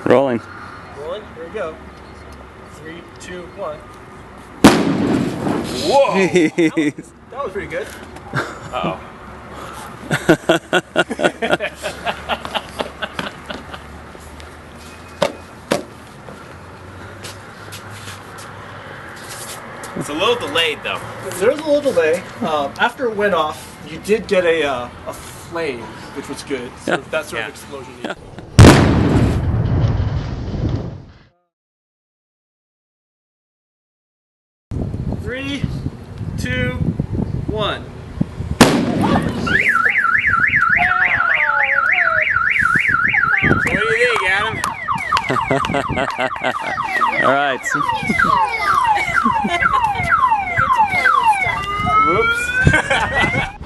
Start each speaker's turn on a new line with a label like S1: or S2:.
S1: Rolling.
S2: Rolling. Here we go. 3, 2, 1.
S1: Whoa!
S2: That was pretty good.
S1: Uh-oh.
S3: It's a little delayed though.
S2: There was a little delay. After it went off, you did get a flame, which was good. So
S1: Yeah.
S2: that sort
S3: Yeah.
S2: of explosion.
S1: Yeah.
S2: 3, 2, 1.
S3: What do you think, Adam?
S1: All right.
S2: Whoops.